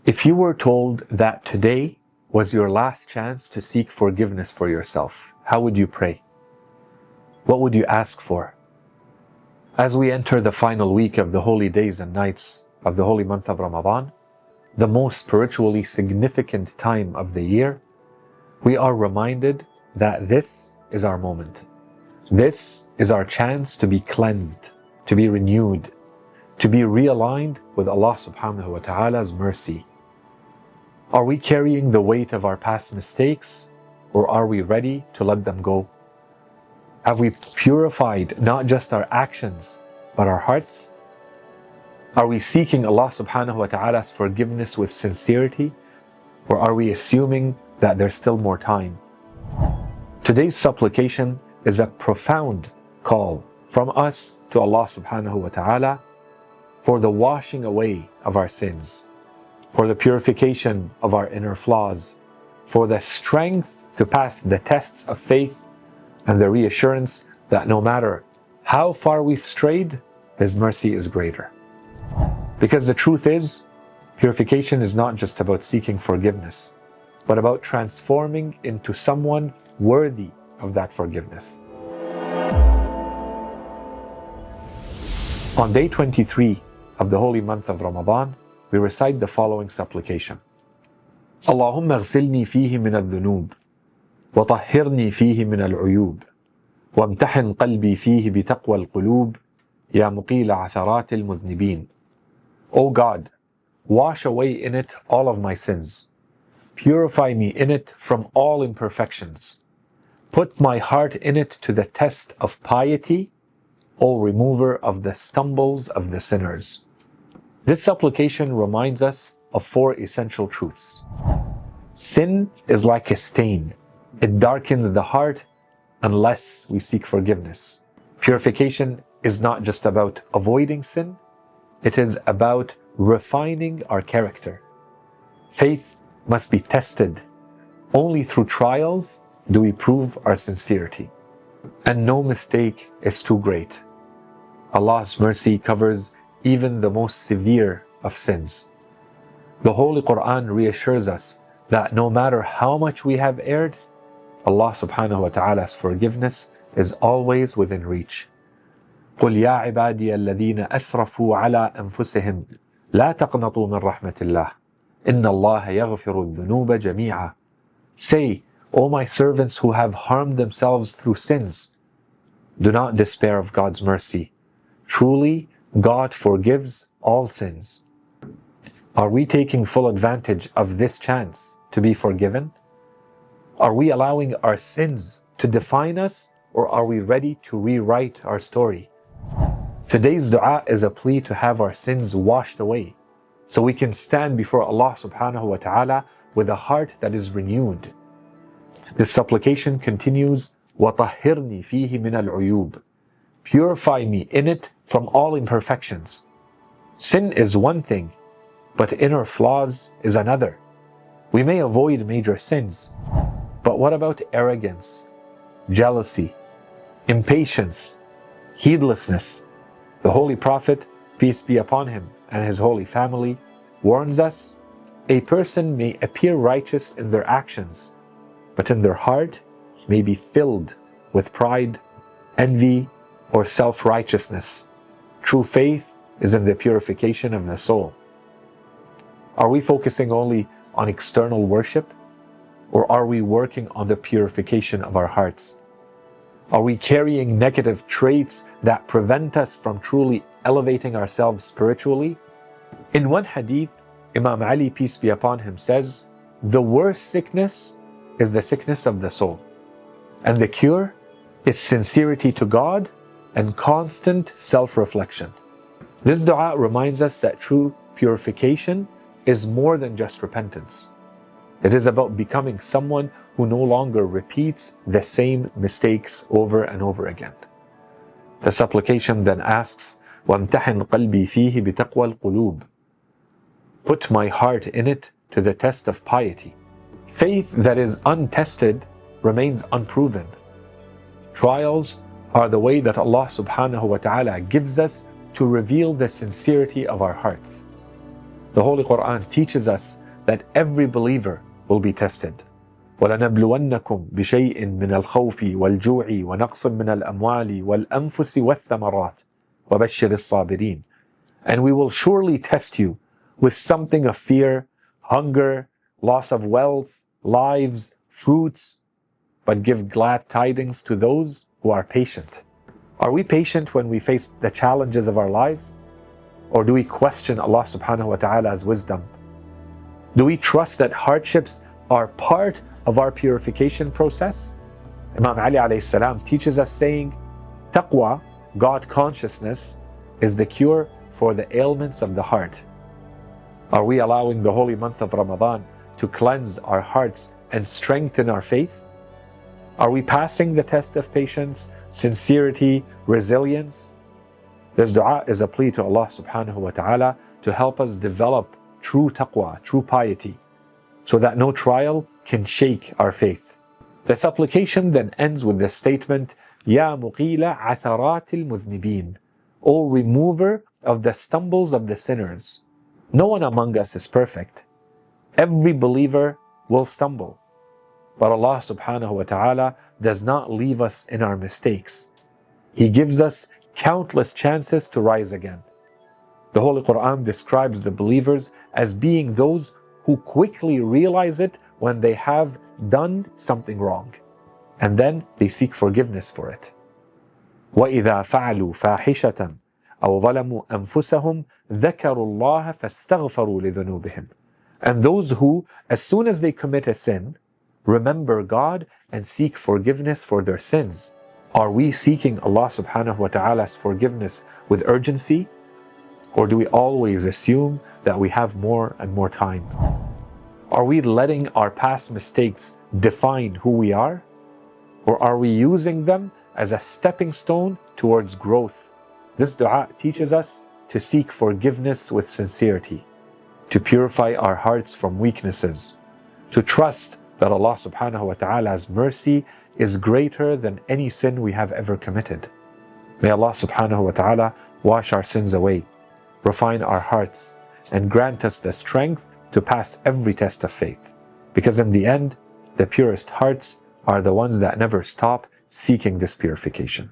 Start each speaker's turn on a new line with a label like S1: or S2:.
S1: If you were told that today was your last chance to seek forgiveness for yourself, how would you pray? What would you ask for? As we enter the final week of the holy days and nights of the holy month of Ramadan, the most spiritually significant time of the year, we are reminded that this is our moment. This is our chance to be cleansed, to be renewed, to be realigned with Allah subhanahu wa ta'ala's mercy. Are we carrying the weight of our past mistakes, or are we ready to let them go? Have we purified not just our actions, but our hearts? Are we seeking Allah subhanahu wa ta'ala's forgiveness with sincerity, or are we assuming that there's still more time? Today's supplication is a profound call from us to Allah subhanahu wa ta'ala for the washing away of our sins, for the purification of our inner flaws, for the strength to pass the tests of faith, and the reassurance that no matter how far we've strayed, His mercy is greater. Because the truth is, purification is not just about seeking forgiveness, but about transforming into someone worthy of that forgiveness. On day 23 of the holy month of Ramadan, we recite the following supplication. اللهم اغسلني فيه من الذنوب وطهرني فيه من العيوب وامتحن قلبي فيه بتقوى القلوب يا مقيل عثرات المذنبين. O God, wash away in it all of my sins. Purify me in it from all imperfections. Put my heart in it to the test of piety, O remover of the stumbles of the sinners. This supplication reminds us of four essential truths. Sin is like a stain. It darkens the heart unless we seek forgiveness. Purification is not just about avoiding sin, it is about refining our character. Faith must be tested. Only through trials do we prove our sincerity. And no mistake is too great. Allah's mercy covers even the most severe of sins. The Holy Quran reassures us that no matter how much we have erred, Allah subhanahu wa ta'ala's forgiveness is always within reach. قُلْ يَا عِبَادِيَ الَّذِينَ أَسْرَفُوا عَلَىٰ أَنفُسِهِمْ لَا تَقْنَطُوا مِنْ رَحْمَةِ اللَّهِ إِنَّ اللَّهَ يَغْفِرُ الذُّنُوبَ جَمِيعًا. Say, O my servants who have harmed themselves through sins, do not despair of God's mercy. Truly, God forgives all sins. Are we taking full advantage of this chance to be forgiven? Are we allowing our sins to define us, or are we ready to rewrite our story? Today's dua is a plea to have our sins washed away, so we can stand before Allah subhanahu wa ta'ala with a heart that is renewed. This supplication continues, وَطَهِّرْنِي فِيهِ مِنَ الْعُيُوبِ. Purify me in it from all imperfections. Sin is one thing, but inner flaws is another. We may avoid major sins, but what about arrogance, jealousy, impatience, heedlessness? The Holy Prophet, peace be upon him, and his holy family warns us, a person may appear righteous in their actions, but in their heart may be filled with pride, envy, or self-righteousness. True faith is in the purification of the soul. Are we focusing only on external worship, or are we working on the purification of our hearts? Are we carrying negative traits that prevent us from truly elevating ourselves spiritually? In one hadith, Imam Ali, peace be upon him, says, the worst sickness is the sickness of the soul, and the cure is sincerity to God and constant self-reflection. This dua reminds us that true purification is more than just repentance. It is about becoming someone who no longer repeats the same mistakes over and over again. The supplication then asks, وَامْتَحِنْ قَلْبِي فِيهِ بِتَقْوَى الْقُلُوبِ. Put my heart in it to the test of piety. Faith that is untested remains unproven. Trials are the way that Allah subhanahu wa ta'ala gives us to reveal the sincerity of our hearts. The Holy Quran teaches us that every believer will be tested. وَلَنَبْلُوَنَّكُمْ بِشَيْءٍ مِّنَ الْخَوْفِ وَالْجُوعِ وَنَقْصٍ مِّنَ الْأَمْوَالِ وَالْأَنفُسِ وَالثَّمَرَاتِ وَبَشِّرِ الصَّابِرِينَ. And we will surely test you with something of fear, hunger, loss of wealth, lives, fruits, but give glad tidings to those who are patient. Are we patient when we face the challenges of our lives? Or do we question Allah subhanahu wa ta'ala's wisdom? Do we trust that hardships are part of our purification process? Imam Ali alayhi salam teaches us saying, Taqwa, God consciousness, is the cure for the ailments of the heart. Are we allowing the holy month of Ramadan to cleanse our hearts and strengthen our faith? Are we passing the test of patience, sincerity, resilience? This dua is a plea to Allah subhanahu wa ta'ala to help us develop true taqwa, true piety, so that no trial can shake our faith. The supplication then ends with the statement, Ya muqila atharatil muznibin, O remover of the stumbles of the sinners. No one among us is perfect. Every believer will stumble. But Allah subhanahu wa ta'ala does not leave us in our mistakes. He gives us countless chances to rise again. The Holy Quran describes the believers as being those who quickly realize it when they have done something wrong, and then they seek forgiveness for it. وَإِذَا فَعَلُوا فَاحِشَةً أَوْ ظَلَمُوا أَنفُسَهُمْ ذَكَرُوا اللَّهَ فَاسْتَغْفَرُوا لِذُنُوبِهِمْ. And those who, as soon as they commit a sin, remember God and seek forgiveness for their sins. Are we seeking Allah subhanahu wa ta'ala's forgiveness with urgency? Or do we always assume that we have more and more time? Are we letting our past mistakes define who we are? Or are we using them as a stepping stone towards growth? This dua teaches us to seek forgiveness with sincerity, to purify our hearts from weaknesses, to trust that Allah subhanahu wa ta'ala's mercy is greater than any sin we have ever committed. May Allah subhanahu wa ta'ala wash our sins away, refine our hearts, and grant us the strength to pass every test of faith. Because in the end, the purest hearts are the ones that never stop seeking this purification.